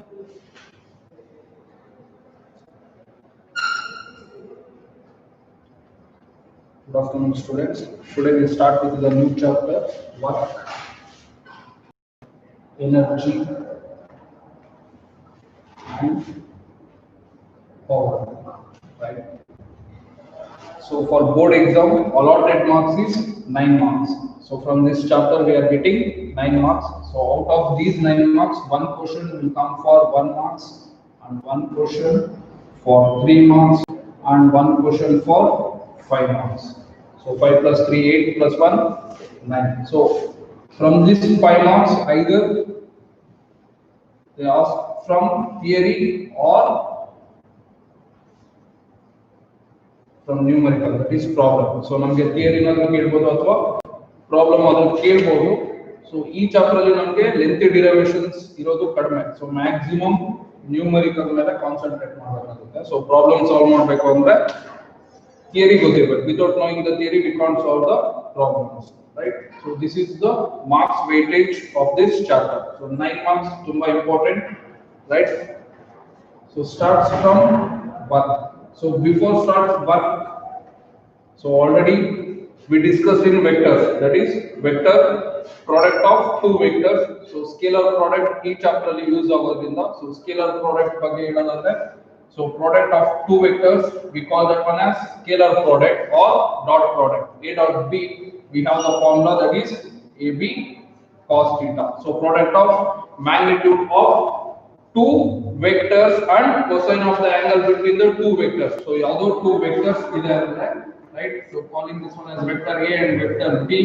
Good afternoon, students. Today we start with the new chapter, work, energy, and power. Right. So for board exam, allotted marks is 9 marks. So from this chapter we are getting 9 marks. So out of these 9 marks, one question will come for 1 marks, and one question for 3 marks, and one question for 5 marks. So 5 plus 3, 8 plus 1, 9. So from this 5 marks, either they ask from theory or from numerical, that is problem. So ನಮಗೆ theory ನಾದ್ರು ಕೇಳಬಹುದು ಅಥವಾ problem ಆದ್ರೂ ಕೇಳಬಹುದು. So ಈ chapter ಅಲ್ಲಿ ನಮಗೆ ಲೆಂಥಿ derivations ಇರೋದು ಕಡಿಮೆ. ಸೊ ಮ್ಯಾಕ್ಸಿಮಮ್ ನ್ಯೂಮರಿಕಲ್ ಮೇಲೆ ಕಾನ್ಸಂಟ್ರೇಟ್ ಮಾಡಬೇಕಾಗುತ್ತೆ. ಸೊ ಪ್ರಾಬ್ಲಮ್ ಸಾಲ್ವ್ ಮಾಡಬೇಕು ಅಂದ್ರೆ ಥಿಯರಿ ಗೊತ್ತಿರಬೇಕು. Without knowing the theory we can't solve the problems, right? So this is the marks weightage of this chapter. So 9 marks ತುಂಬಾ important, right? So starts from work. So before starts work, so already we discussed in vectors, that is vector product of two vectors. So scalar product each chapter ಅಲ್ಲಿ use ಆಗೋದ್ರಿಂದ, so scalar product ಬಗ್ಗೆ ಹೇಳೋದಾದ್ರೆ, so product of two vectors we call that one as scalar product or dot product. A dot B, we have the formula that is AB cos theta. So product of magnitude of two vectors and cosine of the angle between the two vectors. So other two vectors is there, right? So calling this one as vector A and vector B.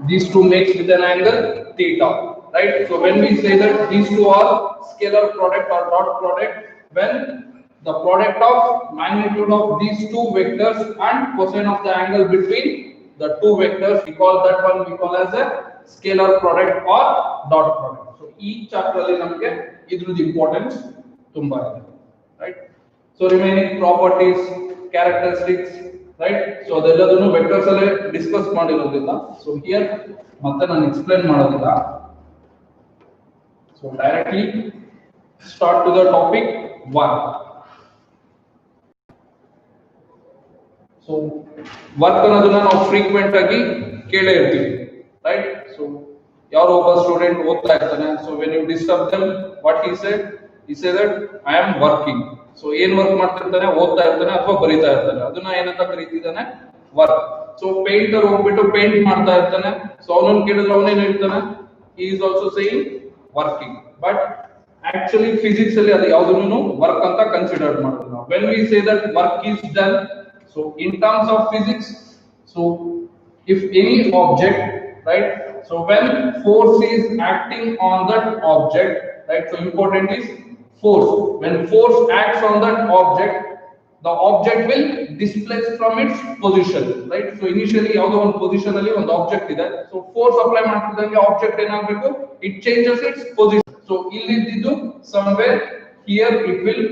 These two makes with an angle theta, right? So when we say that these two are scalar product or dot product, when the product of magnitude of these two vectors and cosine of the angle between the two vectors, we call that one as a scalar product or dot product. So each chapter ಅಲ್ಲಿ ನಮಗೆ ಇದ್ರದ್ದು importance ತುಂಬಾ ಇದೆ, right? So remaining properties, characteristics, right? So ಅದೆಲ್ಲದನ್ನು vectors ಅಲ್ಲೇ discuss ಮಾಡಿರೋದಿಲ್ಲ. So here ಮತ್ತೆ ನಾನು ಎಕ್ಸ್ಪ್ಲೇನ್ ಮಾಡೋದಿಲ್ಲ. So directly start to the topic work. So work ಅನ್ನೋದನ್ನ ನಾವು ಫ್ರೀಕ್ವೆಂಟ್ ಆಗಿ ಕೇಳೇ ಇರ್ತೀವಿ, ರೈಟ್? ಸೊ ಯಾರೋ ಒಬ್ಬ ಸ್ಟೂಡೆಂಟ್ ಓದ್ತಾ ಇರ್ತಾನೆ. So when you disturb them, what he say that I am working. So ಏನ್ ವರ್ಕ್ ಮಾಡ್ತಿರ್ತಾನೆ? ಓದ್ತಾ ಇರ್ತಾನೆ ಅಥವಾ ಬರೀತಾ ಇರ್ತಾನೆ. ಅದನ್ನ ಏನಂತ ಕರೀತಿದ್ದಾನೆ? ವರ್ಕ್. ಸೊ ಪೇಂಟರ್ ಹೋಗ್ಬಿಟ್ಟು ಪೇಂಟ್ ಮಾಡ್ತಾ ಇರ್ತಾನೆ. ಸೊ ಅವನನ್ನ ಕೇಳಿದ್ರೆ ಅವನೇನ್ ಹೇಳ್ತಾನೆ? He is also saying working. But actually physics ಅಲ್ಲಿ ಅದು ಯಾವುದನ್ನು ವರ್ಕ್ ಅಂತ ಕನ್ಸಿಡರ್ ಮಾಡೋದು ನಾವು. When we say that work is done, so in terms of physics, so if any object, right, so when force is acting on that object, right, so important is force. When force acts on that object, the object will displace from its position, right? So initially ಯಾವುದೋ ಒಂದು position ಅಲ್ಲಿ ಒಂದು object ಇದೆ. So force apply ಮಾಡ್ತಿದ್ದಂಗೆ object ಏನಾಗಬೇಕು? It changes its position. So ಇಲ್ಲಿ ಇದ್ದಿದ್ದು somewhere here it will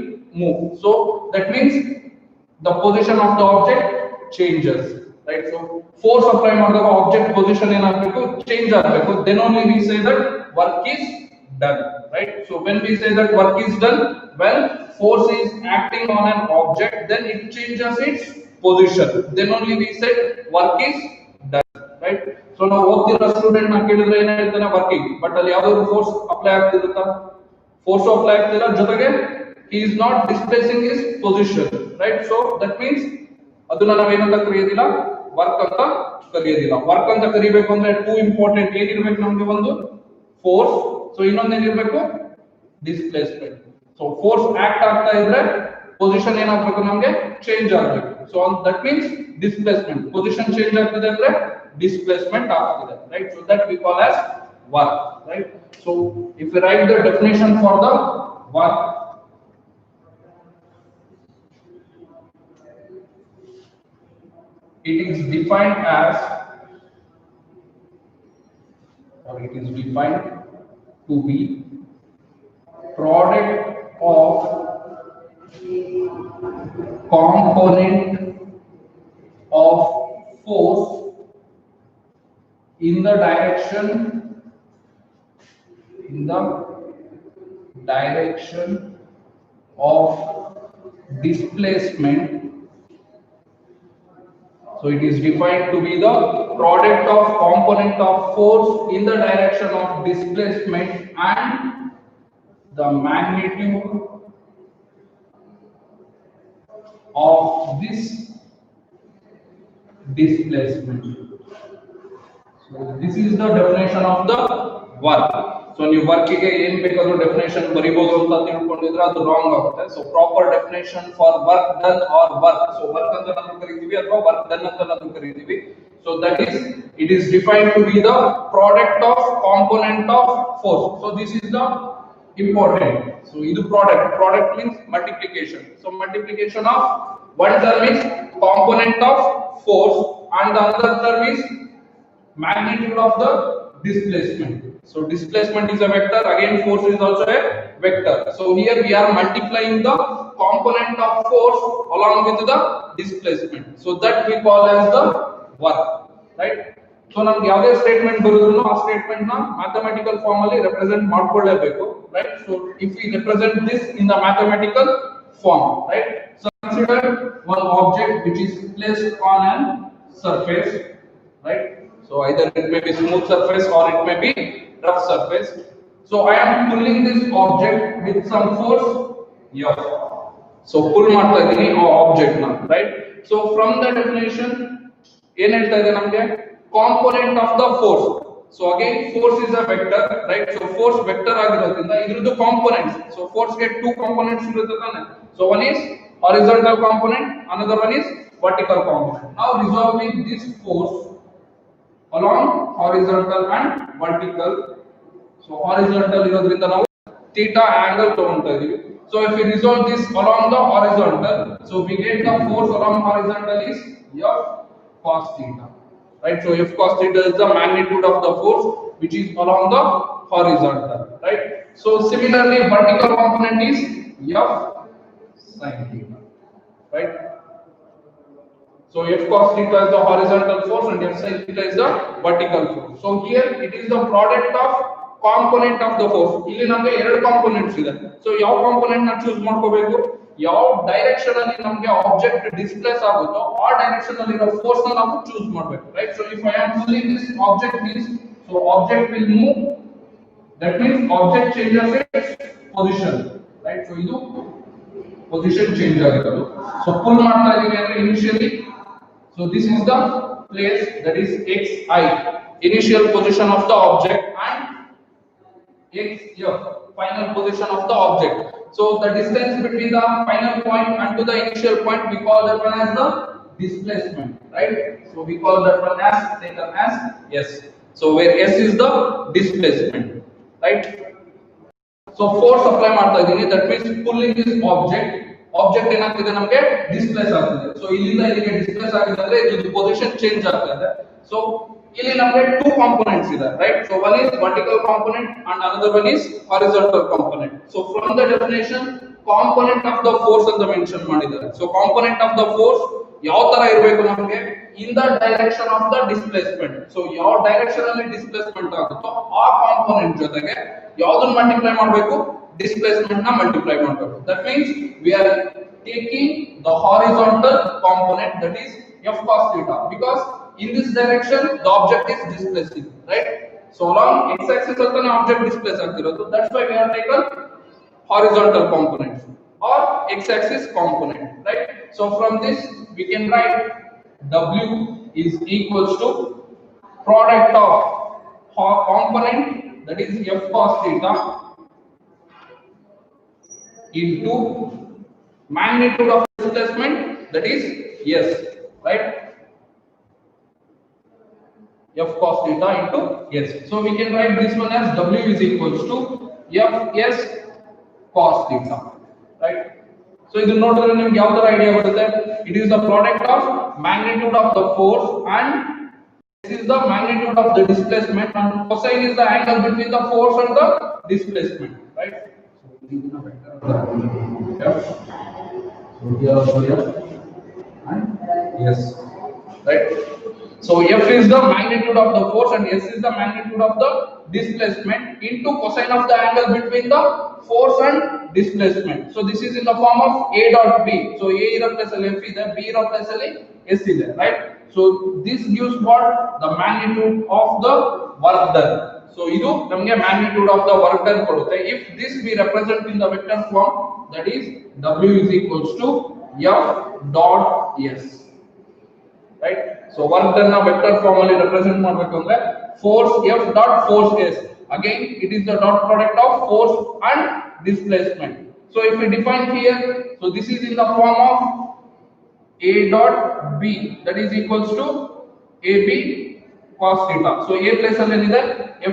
move. So that means the position of the object changes, right? So force apply ಮಾಡಿದಾಗ object position ಏನಾಗಬೇಕು? change ಆಗಬೇಕು. Then only we say that work is done, right? So when we say that work is done, when force is acting on an object, then it changes its position. Then only we say work is done, right? So ನಾವು ಓದ್ತಿರೋ student ನ ಕೇಳಿದ್ರೆ ಏನ್ ಹೇಳ್ತಾನೆ? Working. But ಅಲ್ಲಿ ಯಾವ್ದಾದ್ರು force apply ಆಗ್ತಿರುತ್ತಾ? Force apply ಆಗ್ತಿಲ್ಲ, ಜೊತೆಗೆ he is not displacing his position, right? So that means ಅದನ್ನ ನಾವು ಏನಂತ ಕರೆಯೋದಿಲ್ಲ? ವರ್ಕ್ ಅಂತ ಕರೆಯೋದಿಲ್ಲ. ವರ್ಕ್ ಅಂತ ಕರಿಬೇಕು ಅಂದ್ರೆ ಟೂ ಇಂಪಾರ್ಟೆಂಟ್ ಏನಿರಬೇಕು ನಮಗೆ? ಒಂದು ಫೋರ್ಸ್, ಸೊ ಇನ್ನೊಂದು ಏನಿರಬೇಕು? ಡಿಸ್ಪ್ಲೇಸ್ಮೆಂಟ್. ಸೊ ಫೋರ್ಸ್ ಆಕ್ಟ್ ಆಗ್ತಾ ಇದ್ರೆ ಪೊಸಿಷನ್ ಏನಾಗಬೇಕು? ನಮಗೆ ಚೇಂಜ್ ಆಗಬೇಕು. So that means displacement. Position change ಆಗ್ತಿದೆ ಅಂದ್ರೆ ಡಿಸ್ಪ್ಲೇಸ್ಮೆಂಟ್ ಆಗ್ತಿದೆ, right? So that we call as work, right? So if you write the definition for the work, it is defined as, or it is defined to be product of component of force in the direction of displacement. So it is defined to be the product of component of force in the direction of displacement and the magnitude of this displacement. So this is the definition of the work. So ನೀವು work ಗೆ ಏನು ಬೇಕಾದರೂ definition ಬರಿಬಹುದು ಅಂತ ತಿಳ್ಕೊಂಡಿದ್ರೆ ಅದು wrong ಆಗುತ್ತೆ. So proper definition for work done or work. So work ಅಂತ ನಾವು ಕರೀತೀವಿ ಅಥವಾ ವರ್ಕ್ ಡನ್ ಅಂತ ನಾವು ಕರೀತೀವಿ. So that is, it is defined to be the product of component of force. So this is the important. So idu product means multiplication. So multiplication of one term is component of force and the other term is magnitude of the displacement. So displacement is a vector, again force is also a vector. So here we are multiplying the component of force along with the displacement. So that we call as the work, right? So ನಮಗೆ ಯಾವುದೇ statement ಬರುದ್ರು ಆ statement ನ mathematical form ಅಲ್ಲಿ represent ಮಾಡ್ಕೊಳ್ಳೇಬೇಕು, right? So if we represent this in the mathematical form, right? So consider one object which is placed on an surface, right? So either it may be smooth surface or it may be rough surface. So I am pulling this object with some force F. So pull ಮಾಡ್ತಾ ಇದೀನಿ ಆ object ನ, right? So from the definition ಏನ್ ಹೇಳ್ತಾ ಇದೆ ನಮಗೆ component of the force. So again force is a vector, right? So force vector ಆಗಿರೋದ್ರಿಂದ ಇದ್ರದ್ದು components. So force ಗೆ two components ಇರುತ್ತೆ ತಾನೆ. So one is horizontal component, another one is vertical component. Now resolving this force along horizontal and vertical. So horizontal irodrinda ನಾವು theta angle ತಗೊಂತಾ ಇದೀವಿ. So if we resolve this along the horizontal, so we get the force along horizontal is F cos theta, right? So F cos theta is the magnitude of the force which is along the horizontal, right? So similarly vertical component is F sin theta, right? So F cos theta is the horizontal force and F sin theta is the vertical force. So here it is the product of component of the force. ಇಲ್ಲಿ ನಮಗೆ ಎರಡು components ಇದೆ. So ಯಾವ component ನ choose ಮಾಡ್ಕೋಬೇಕು, ಯಾವ direction ಅಲ್ಲಿ ನಮಗೆ ಆಬ್ಜೆಕ್ಟ್ ಡಿಸ್ಪ್ಲೇಸ್ ಆಗುತ್ತೋ ಆ ಡೈರೆಕ್ಷನ್ ಅಲ್ಲಿ ಇರೋ ಫೋರ್ಸ್ ನ ನಾವು ಚೂಸ್ ಮಾಡಬೇಕು, right? So if I am pulling this object means, so object will move, that means object changes its position, right? So ಇದು position change ಆಗಿರೋದು. So pull ಮಾಡ್ತಾ ಇದೀವಿ ಅಂದ್ರೆ initially, so this is the place, that is xi, initial position of the object, and xf, final position of the object. So the distance between the final point and to the initial point, we call that one as the displacement, right? So we call that one as, taken as s. So where s is the displacement, right? So force apply ಮಾಡ್ತಾ ಇದೀನಿ, that means pulling this object ಏನಾಗ್ತಿದೆ ನಮಗೆ displays ಆಗ್ತಿದೆ. So ಇಲ್ಲಿಂದ ಇಲ್ಲಿಗೆ displays ಆಗಿದೆ ಅಂದ್ರೆ ಇದು ಪೊಸಿಷನ್ ಚೇಂಜ್ ಆಗ್ತಿದೆ. ಸೊ ಇಲ್ಲಿ ನಮಗೆ ಟೂ ಕಾಂಪೋನೆಂಟ್ಸ್ ಇದೆ, right? So one is vertical component and another one is horizontal component. So from the definition component of the force ಅಂತ ಮೆನ್ಷನ್ ಮಾಡಿದ್ದಾರೆ. So component of the force ಯಾವ ತರ ಇರಬೇಕು ನಮಗೆ, in the direction of the displacement. So ಯಾವ direction ಅಲ್ಲಿ displacement ಆಗುತ್ತೋ ಆ ಕಾಂಪೋನೆಂಟ್ ಜೊತೆಗೆ ಯಾವ್ದನ್ನ ಮಲ್ಟಿಪ್ಲೈ ಮಾಡಬೇಕು, displacement na multiply ಮಾಡಬೇಕು. That means we are taking the horizontal component, that is f cos theta, because in this direction the object is displacing, right? So along x axis altane object displace agtirodu, that's why we have taken horizontal component or x axis component, right? So from this we can write w is equals to product of component, that is f cos theta, into magnitude of displacement, that is s, right? F cos theta into s. So we can write this one as w is equals to f s cos theta, right? So idu nodidre nimage yav ತರ idea barutte, it is the product of magnitude of the force and this is the magnitude of the displacement, and cosine is the angle between the force and the displacement, right? F. So here also F and S, right? So F is the magnitude of the force and S is the magnitude of the displacement into cosine of the angle between the force and displacement. So this is in the form of A dot B. So A ಇರೋ place ಅಲ್ಲಿ F ಇದೆ, B ಇರೋ place ಅಲ್ಲಿ S ಇದೆ, right? So this gives what? The magnitude of the work done. So ಇದು ನಮಗೆ magnitude of the work done ಕೊಡುತ್ತೆ. If this be represent in the vector form, that is W is equals to F dot S. Right? So work done na vector form ಅಲ್ಲಿ represent ಮಾಡಬೇಕು ಅಂದ್ರೆ force F dot force S. Again, it is the dot product of force and displacement. So if we define here, so this is in the form of A dot B, that is equals to AB cos theta. So A place ಅಲ್ಲಿ ಏನಿದೆ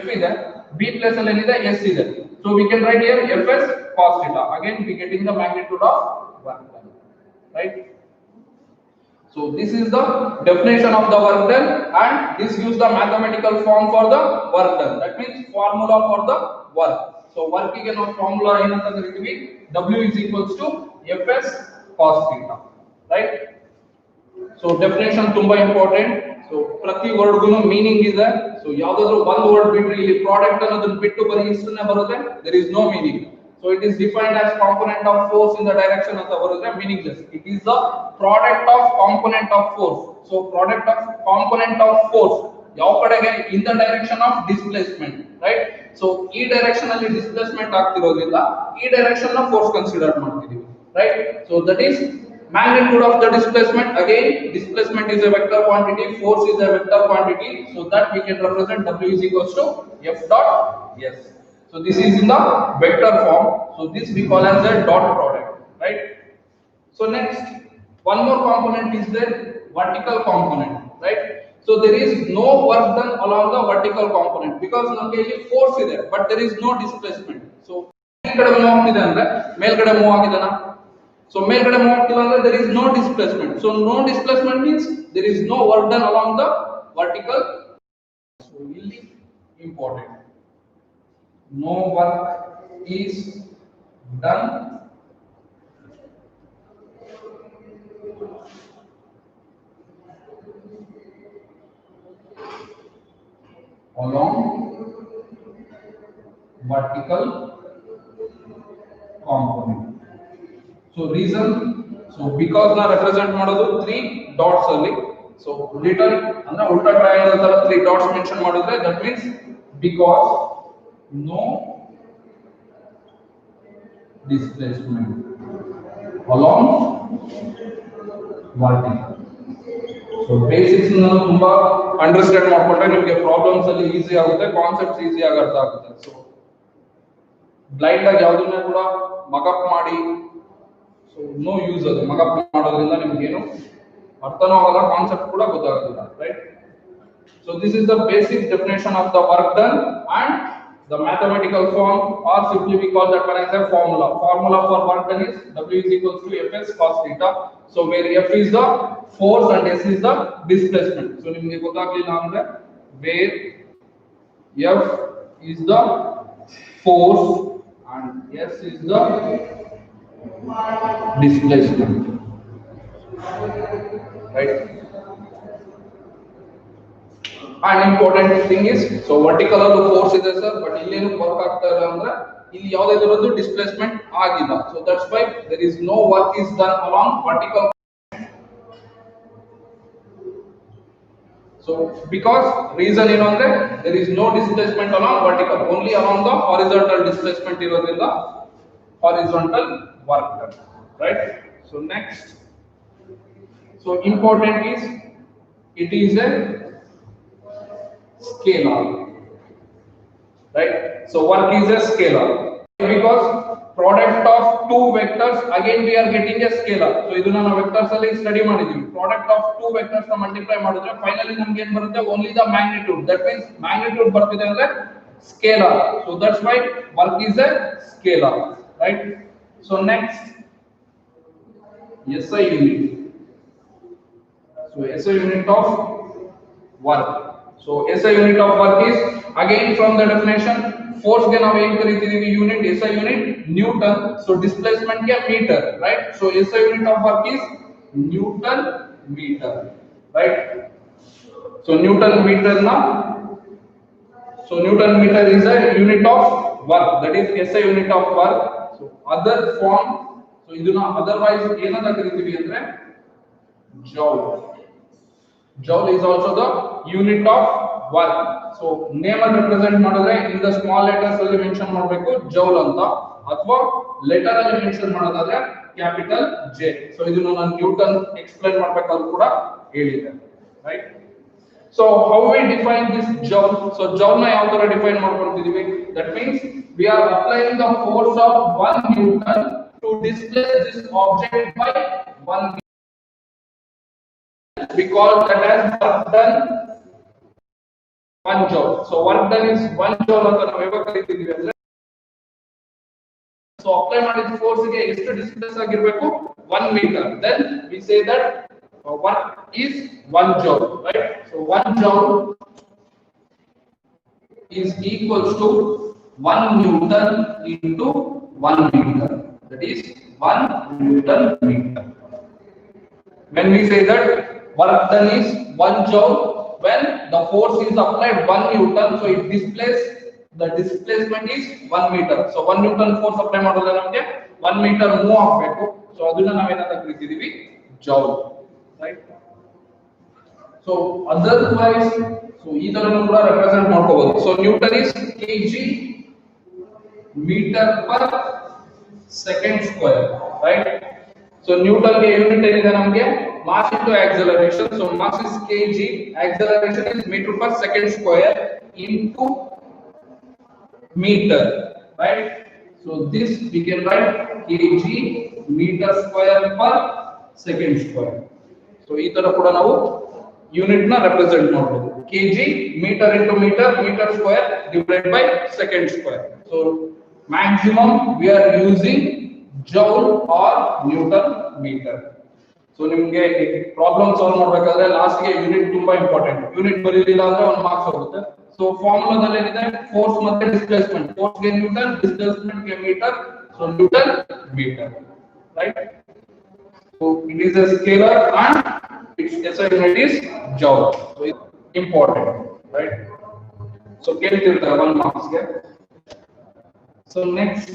F ಇದೆ, B place ಅಲ್ಲಿ ಏನಿದೆ S ಇದೆ. So we can write here Fs cos theta. Again we getting the magnitude of work done, right? So this is the definition of the work done, and this gives the mathematical form for the work done. That means formula for the work. So work ಗೆ ನಾವು formula ಏನಂತ ಕರಿತೀವಿ? W is equals to Fs cos theta, right? So definition ತುಂಬಾ important. So ಪ್ರತಿ word ಗೂ meaning ಇದೆ. So ಯಾವುದಾದ್ರೂ ಒಂದು ವರ್ಡ್ ಬಿಟ್ರೆ ಇಲ್ಲಿ ಪ್ರಾಡಕ್ಟ್ ಅನ್ನೋದನ್ನ ಬಿಟ್ಟು ಬರೀ ಇಷ್ಟನ್ನೇ ಬರುತ್ತೆ, there is no meaning. So it is defined as component of force in the direction ಅಂತ ಬರುತ್ತೆ, meaningless. It is the product of component of force. So product of component of force ಯಾವ ಕಡೆಗೆ in the direction of displacement, right? So ಈ direction ಅಲ್ಲಿ displacement ಆಗ್ತಿರೋದ್ರಿಂದ ಈ direction ನ force consider ಮಾಡ್ತಿದೀವಿ, right? So that is magnitude of the displacement. Again, displacement is a vector quantity, force is a vector quantity, so that we can represent W is equals to F dot S. So this is in the vector form. So this we call as a dot product, right? So next, one more component is the vertical component, right? So there is no work done along the vertical component because ನಮಗೆ ಇಲ್ಲಿ force ಇದೆ, but there is no displacement. So ಈ ಕಡೆ move ಆಗ್ತಿದೆ ಅಂದ್ರೆ ಮೇಲ್ಗಡೆ move ಆಗಿದೆನಾ? So ಮೇಲ್ಗಡೆ move ಆಗ್ತಿಲ್ಲ ಅಂದ್ರೆ there is no displacement. So no displacement means there is no work done along the vertical. So ಇಲ್ಲಿ important. No work is done along vertical component. So reason, so because na represent ಮಾಡೋದು 3 dots ಅಲ್ಲಿ. So little ಅಂದ್ರೆ ಉಲ್ಟಾ triangle ತರ 3 dots mention ಮಾಡಿದ್ರೆ that means because no displacement along vertical. So basics ನಾನು ತುಂಬಾ understand ಮಾಡ್ಕೊಂಡ್ರೆ ನಿಮಗೆ ಪ್ರಾಬ್ಲಮ್ಸ್ ಅಲ್ಲಿ ಈಜಿ ಆಗುತ್ತೆ, ಕಾನ್ಸೆಪ್ಟ್ಸ್ ಈಜಿ ಆಗಿ ಅರ್ಥ ಆಗುತ್ತೆ. ಸೊ ಬ್ಲೈಂಡ್ ಆಗಿ ಯಾವುದನ್ನ ಕೂಡ ಮಗಪ್ ಮಾಡಿ ಸೊ ನೋ ಯೂಸ್. ಅದು ಮಗಪ್ ಮಾಡೋದ್ರಿಂದ ನಿಮ್ಗೆ ಏನು ಅರ್ಥನೂ ಆಗಲ್ಲ, ಕಾನ್ಸೆಪ್ಟ್ ಕೂಡ ಗೊತ್ತಾಗೋದಿಲ್ಲ, right? So this is the basic definition of the work done, and the mathematical form, or simply we call that one as a formula. Formula for work done is W is equals to Fs cos theta. So where F is the force and S is the displacement. So ನಿಮಗೆ ಗೊತ್ತಾಗಲಿಲ್ಲ ಅಂದ್ರೆ where F is the force and S is the displacement, right? And important thing is, so vertical ಅದು force ಇದೆ sir, but ಇಲ್ಲೇನು work ಆಗ್ತಾ ಇಲ್ಲ ಅಂದ್ರೆ ಇಲ್ಲಿ ಯಾವುದೇ ತರದ್ದು ಡಿಸ್ಪ್ಲೇಸ್ಮೆಂಟ್ ಆಗಿಲ್ಲ. So that's why there is no work is done along vertical. So because reason ಏನು ಅಂದ್ರೆ there is no displacement along vertical, only along the horizontal displacement ಇರೋದ್ರಿಂದ horizontal work done, right? So next, so important is it is a scalar, right? So work is a scalar because product of two vectors, again we are getting a scalar. So ಇದನ್ನ ನಾವು vectors ಅಲ್ಲಿ study ಮಾಡಿದೀವಿ. product of two vectors ನ multiply ಮಾಡಿದ್ರೆ finally ನಮಗೆ ಏನು ಬರುತ್ತೆ? only the magnitude. That means magnitude ಬರ್ತಿದೆ ಅಂದ್ರೆ scalar. So that's why work is a scalar, right? So next, SI unit. So SI unit of work. So SI unit of work is, again from the definition, force ಗೆ ನಾವು ಏನು ಕರೀತೀವಿ? Unit, SI unit Newton. So displacement ಗೆ meter, right? So SI unit of work is Newton meter, right? So Newton meter na, so Newton meter is a unit of work, that is SI unit of work. So other form, so ಇದನ್ನ otherwise ಏನಂತ ಕರಿತೀವಿ ಅಂದ್ರೆ joule. Joule is also the unit of work. So name and represent ಮಾಡಿದ್ರೆ in the small letters ಅಲ್ಲಿ mention ಮಾಡಬೇಕು joule ಅಂತ, ಅಥವಾ letter ಅಲ್ಲಿ ಮೆನ್ಷನ್ ಮಾಡೋದಾದ್ರೆ ಕ್ಯಾಪಿಟಲ್ J. ಸೊ ಇದನ್ನು ನಾನು ನ್ಯೂಟನ್ ಎಕ್ಸ್ಪ್ಲೈನ್ ಮಾಡಬೇಕಾದ್ರೂ ಕೂಡ ಹೇಳಿದೆ, right? So how we define this joule? So joule na yav ತರ define ಮಾಡ್ಕೊಂಡಿದೀವಿ? That means we are applying the force of 1 Newton to displace this object by 1 Newton. We call that as work done 1 joule. So work done is 1 joule ಅಂತ ನಾವು ಯಾವಾಗ ಕರೀತೀವಿ ಅಂದ್ರೆ, so apply ಮಾಡಿದ force ಗೆ ಎಷ್ಟು displays ಆಗಿರಬೇಕು 1 meter, then we say that work is 1 joule, right? So 1 joule is equals to 1 Newton into 1 meter, that is 1 Newton meter. When we say that work done is 1 joule, when the force is applied 1 Newton, so it displaces, the displacement is 1 meter. So 1 Newton force apply ಮಾಡಿದ್ರೆ ನಮಗೆ 1 meter move ಆಗಬೇಕು. So ಅದನ್ನ ನಾವು ಏನಂತ ಕರೀತೀವಿ joule, right? So otherwise, so ಈ ತರನು ಕೂಡ represent ಮಾಡ್ಕೋಬಹುದು. So Newton is kg meter per second square, right? So Newton ಗೆ ಯೂನಿಟ್ ಏನಿದೆ ನಮಗೆ mass into acceleration. So mass is kg, acceleration is meter per second square into meter, right? So this we can write kg meter square per second square. So ಈ ತರ ಕೂಡ ನಾವು unit ನ represent ಮಾಡಬಹುದು. kg meter into meter, meter square divided by second square. So maximum we are using joule or Newton meter. So ನಿಮಗೆ problem solve ಮಾಡಬೇಕಾದ್ರೆ last ಗೆ unit ತುಂಬಾ ಇಂಪಾರ್ಟೆಂಟ್. ಯೂನಿಟ್ ಬರೀಲಿಲ್ಲ ಅಂದ್ರೆ 1 ಮಾರ್ಕ್ಸ್ ಹೋಗುತ್ತೆ. ಸೊ ಫಾರ್ಮುಲಾದಲ್ಲಿ ಏನಿದೆ ಫೋರ್ಸ್ ಮತ್ತೆ ಡಿಸ್ಪ್ಲೇಸ್ಮೆಂಟ್, ಫೋರ್ಸ್ ಗೆ ನ್ಯೂಟನ್, ಡಿಸ್ಪ್ಲೇಸ್ಮೆಂಟ್ ಗೆ metre. So newton metre, right? So it is a scalar and its SI unit is joule. So it's important, right? So ಕೇಳ್ತಿರ್ತಾರೆ 1 marks ಗೆ. So next,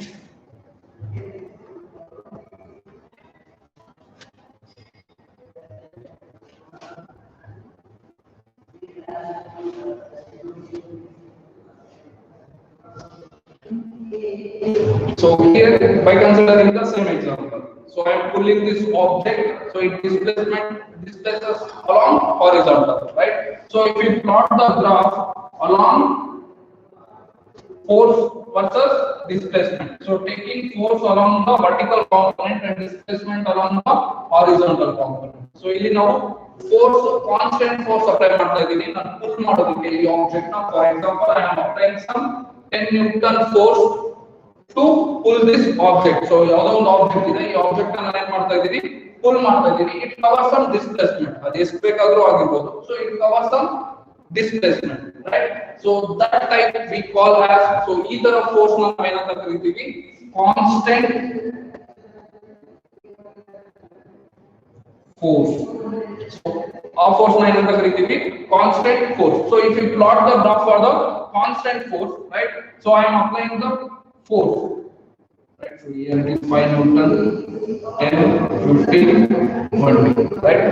so here by considering the same example, so I am pulling this object, so it displaces along horizontal, right? So if we plot the graph along force versus displacement, so taking force along the vertical component and displacement along the horizontal component. So ಇಲ್ಲಿ ನಾವು force constant force apply ಮಾಡ್ತಾ ಇದೀನಿ. ನಾನು pull ಮಾಡೋದಕ್ಕೆ ಈ object ನ, for example I am applying some 10 Newton force to pull this object. So ಯಾವುದೋ ಒಂದು ಆಬ್ಜೆಕ್ಟ್ ಇದೆ, ಈ ಆಬ್ಜೆಕ್ಟ್ ಅನ್ನು ನಾನು ಏನು ಮಾಡ್ತಾ ಇದ್ದೀನಿ, pull ಮಾಡ್ತಾ ಇದ್ದೀನಿ. It covers some displacement, ಅದು ಎಷ್ಟು ಬೇಕಾದರೂ ಆಗಿರಬಹುದು. So it covers some displacement, right? So that type we call as, so ಈ ತರ ಫೋರ್ಸ್ ನ ನಾವು ಏನಂತ ಕರೀತೀವಿ, constant force. So our force na ಏನಂತ ಕರೀತೀವಿ, constant force. So if you plot the graph for the constant force, right? So I am applying the force, right? So here it is 5 Newton, 10, 15, 20, right?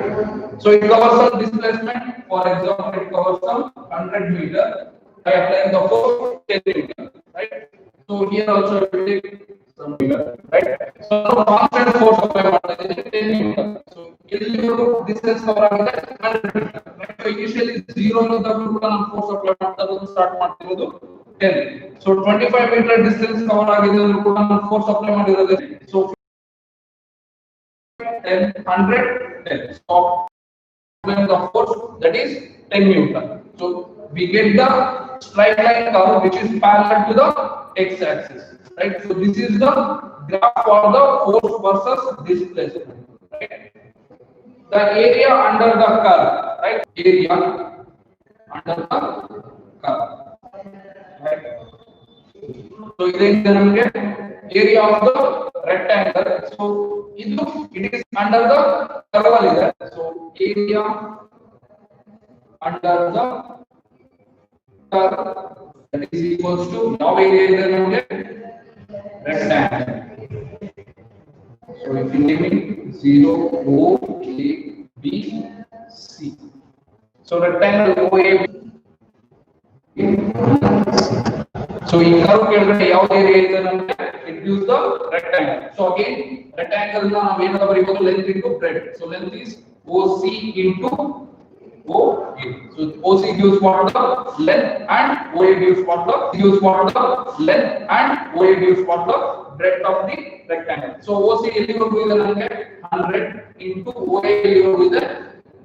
So it covers some displacement. For example, it covers some 100 meter. I applying the force 10 Newton, right? So here also it will take some meter, right? So constant force apply ಮಾಡ್ತಾ ಇದ್ದೀನಿ 10 Newton. So ಇಲ್ಲಿ distance cover ಆಗಿದೆ 100 meter, right? So initially 0 ಇದ್ದಾಗಲೂ ಕೂಡ ನಾನು force apply ಮಾಡ್ತಾ ಇರೋದು start ಮಾಡ್ತಿರೋದು 10. So 25 meter distance cover ಆಗಿದೆ ಅಂದ್ರೂ ಕೂಡ ನಾನು force apply ಮಾಡಿರೋದು, so 10, 100, 10. So applying the force, that is 10 Newton. So we get the straight line curve which is parallel to the x-axis, right? So this is the graph for the force versus displacement, right? The area under the curve, right? Area under the curve, right? So ಇದೇನಿದೆ ನಮಗೆ area of the rectangle. So ಇದು it is under the curve ಅಲ್ಲಿ ಇದೆ. So area under the curve that is equals to ಯಾವ area ಇದೆ ನಮಗೆ rectangle. So if you name it 0 O A B C. So rectangle OAB. So in curve ಕೆಳಗಡೆ ಯಾವ area ಇದೆ ನಮಗೆ it gives the rectangle. So again rectangle ನ ನಾವು ಏನು ಬರೆಯಬಹುದು length into breadth. So length is OC into OA. So OC gives what the length and OA gives what the length and OA gives what the breadth of the rectangle. So OC ಎಲ್ಲಿವರೆಗೂ ಇದೆ ನಮಗೆ 100 into OA ಎಲ್ಲಿವರೆಗೂ ಇದೆ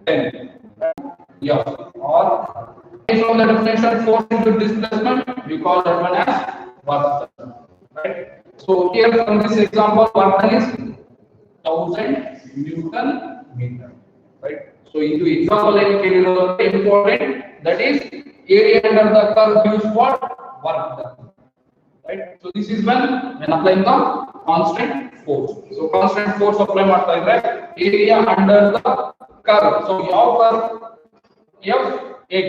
10. Yeah. Or from the definition force into displacement, we call that one as work done. Right. So here from this example, work done is 1000 Newton meter. Right. So into example important, that is area under the curve gives what work done. Right. So this is when applying the constant force. So constant force apply ಮಾಡ್ತಾ ಇದ್ರೆ area under the curve. So ಯಾವ curve f x.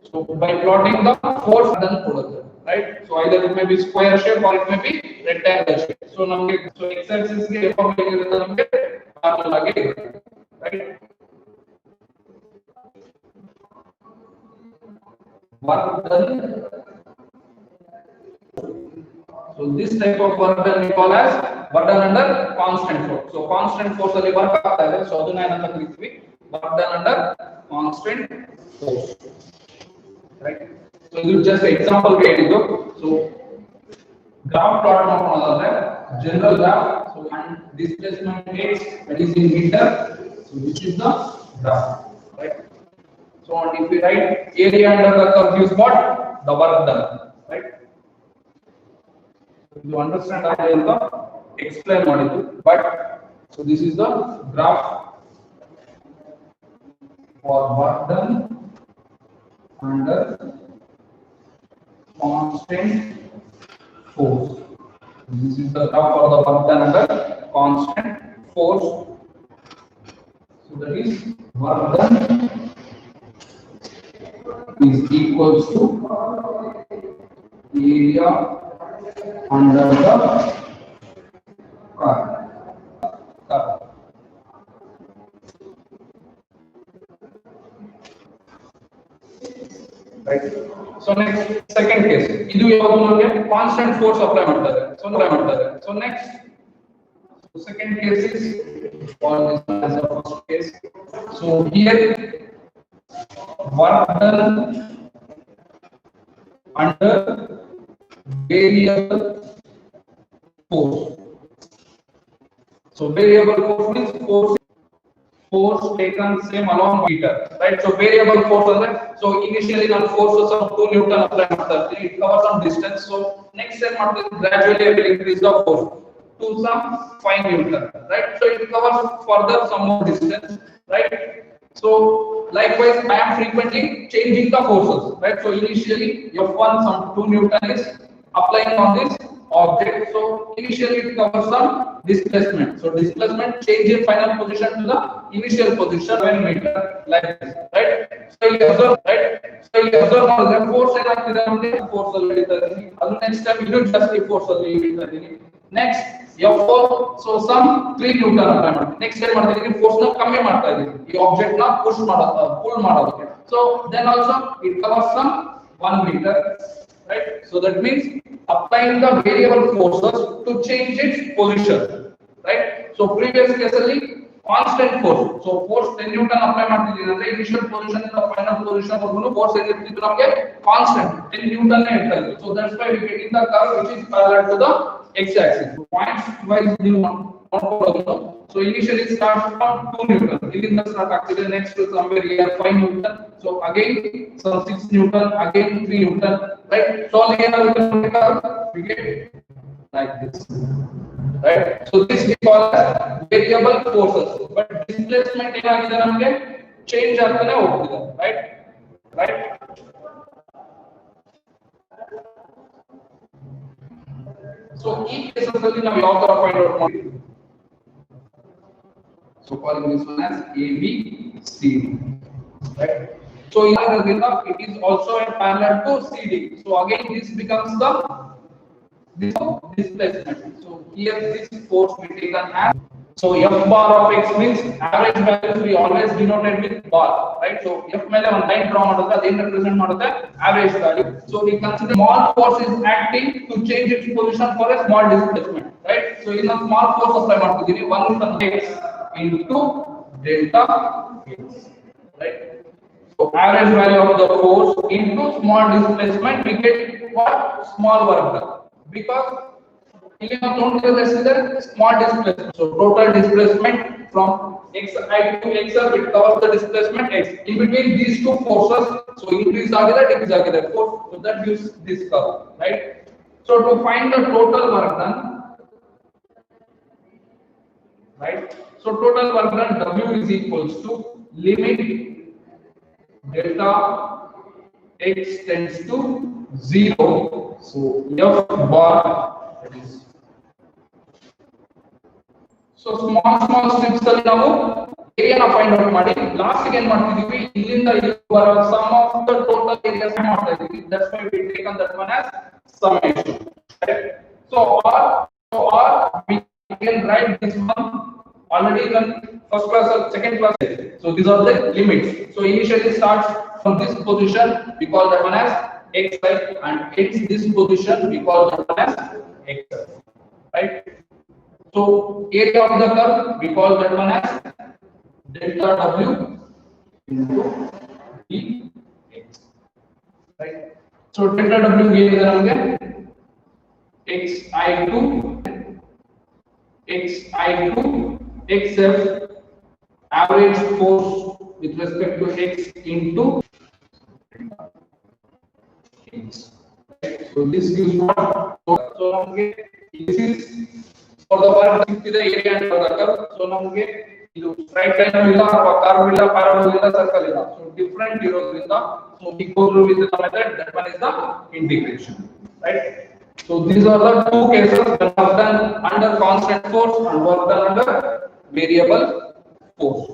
So by plotting the force done ಕೊಡುತ್ತೆ. Right. So either it may be square shape or it may be rectangle shape. So ನಮಗೆ so x axis ಗೆ f ಆಗಿರುತ್ತೆ ನಮಗೆ parallel ಆಗಿ ಇರುತ್ತೆ. Right. Work done. So this type of work done we call as work done under constant force. So constant force ಅಲ್ಲಿ work ಆಗ್ತಾ ಇದೆ. So ಅದನ್ನ ಏನಂತ ಕರೀತೀವಿ work done under constant force. Right. So this is just example ಗೆ ಹೇಳಿದ್ದು. So graph plot ಮಾಡ್ಕೊಳ್ಳೋದಾದ್ರೆ general graph. So and displacement x that is in meter. So this is the graph. Right. So and if we write area under the curve is what the work done. Right. You understand how I will explain ಮಾಡಿದ್ದು. But so this is the graph for work done under constant force. This is the graph for the work done under constant force. So that is work done is equals to area under the curve. Right. So next second case. ಇದು ಯಾವುದು ನಮಗೆ constant force apply ಮಾಡ್ತಾರೆ. So next second case is called as the first case. So here work done under variable force. So variable force means force taken same along meter, right? So variable force ಅಂದ್ರೆ so initially ನಾನು forces of 2 Newton apply ಮಾಡ್ತಾ ಇರ್ತೀನಿ, it covers some distance. So next time ಮಾಡ್ತೀನಿ gradually I will increase the force to some 5 Newton, right? So it covers further some more distance, right? So likewise I am frequently changing the forces, right? So initially F1 some 2 Newton is applying on this object. So initially it covers some displacement. So displacement change in final position to the initial position when meter like this, right? So you observe, right? So you observe the force ಏನಾಗ್ತಿದೆ ಅಂದ್ರೆ force ಅಲ್ಲಿ ಹಿಡಿತಾ ಇದೀನಿ. ಅದು next time ಇದು just force ಅಲ್ಲಿ ಹಿಡಿತಾ ಇದೀನಿ. Next F4 so some 3 Newton apply ಮಾಡ್ತೀನಿ. Next time ಮಾಡ್ತೀನಿ force ನ ಕಮ್ಮಿ ಮಾಡ್ತಾ ಇದೀನಿ. ಈ object ನ push ಮಾಡೋದು pull ಮಾಡೋದಕ್ಕೆ. So then also it covers some 1 meter. Right. So that means applying the variable forces to change its position. Right. So previous case ಅಲ್ಲಿ constant force. So force 10 Newton apply ಮಾಡ್ತಿದ್ದೀನಿ ಅಂದ್ರೆ initial position ಇಂದ final position ವರೆಗೂ force ಏನಿರ್ತಿತ್ತು ನಮಗೆ constant 10 Newton ನೇ ಇರ್ತಾ ಇತ್ತು. So that's why we get in the curve which is parallel to the x axis. Points wise ನೀವು ನೋಡ್ಕೊಳ್ಳೋದು. So initially starts from 2 Newton. Iಲ್ಲಿಂದ start ಆಗ್ತಿದೆ next to somewhere here 5 Newton. So again some 6 Newton, again 3 Newton, right? So we get like this, right? So this we call as variable forces. But displacement ಏನಾಗಿದೆ ನಮಗೆ change ಆಗ್ತಾನೆ ಹೋಗ್ತಿದೆ, right? Right? So ಈ cases ಅಲ್ಲಿ ನಾವು ಯಾವ ತರ find out ಮಾಡ್ತೀವಿ? So calling this one as A B C D, right? So it is also in parallel to CD. So again this becomes the displacement. So here this force we taken as, so F bar of X means average values we always denoted with bar, right? So F ಮೇಲೆ ಒಂದು line draw ಮಾಡಿದ್ರೆ ಅದೇನು represent ಮಾಡುತ್ತೆ average value. So we consider small force is acting to change its position for a small displacement, right? So in a small force apply ಮಾಡ್ತಿದೀವಿ 1 x into delta x, right? So average value of the force into small displacement, we get what? Small work done. Because ಇಲ್ಲಿ ನಾವು ನೋಡ್ತಿರೋದು small displacement. So total displacement from xi to xr, it covers the displacement x. In between these two forces, so increase agide, decrease agide force, so that gives this curve, right? So to find the total work done, right? So total work done, W is equals to limit delta x tends to 0. So F bar, that is, so small strips ಅಲ್ಲಿ ನಾವು area ನ find out ಮಾಡಿ last ಗೆ ಏನು ಮಾಡ್ತಿದೀವಿ, ಇಲ್ಲಿಂದ ಇಲ್ಲಿ ಬರೋ sum of the total areas ಮಾಡ್ತಾ ಇದೀವಿ. That's why we taken that one as summation, right? So or we can write this one already in first class or second class. So these are the limits. So initially starts from this position, we call that one as xi, and x this position we call that one as xi, right? So area of the curve we call that one as delta w into dx, right? So delta w ಏನಿದೆ ನಮಗೆ xi2 xf average force with respect to x into x. So this gives what? So ನಮಗೆ this is for the work ಸಿಕ್ಕಿದೆ area and for the curve. So ನಮಗೆ ಇದು straight line ಇಲ್ಲ ಅಥವಾ curve ಇಲ್ಲ, parallel ಇಲ್ಲ, circle ಇಲ್ಲ. So different ಇರೋದ್ರಿಂದ, so we go through with the method, that one is the integration, right? So these are the two cases when work done under constant force and work done under variable force.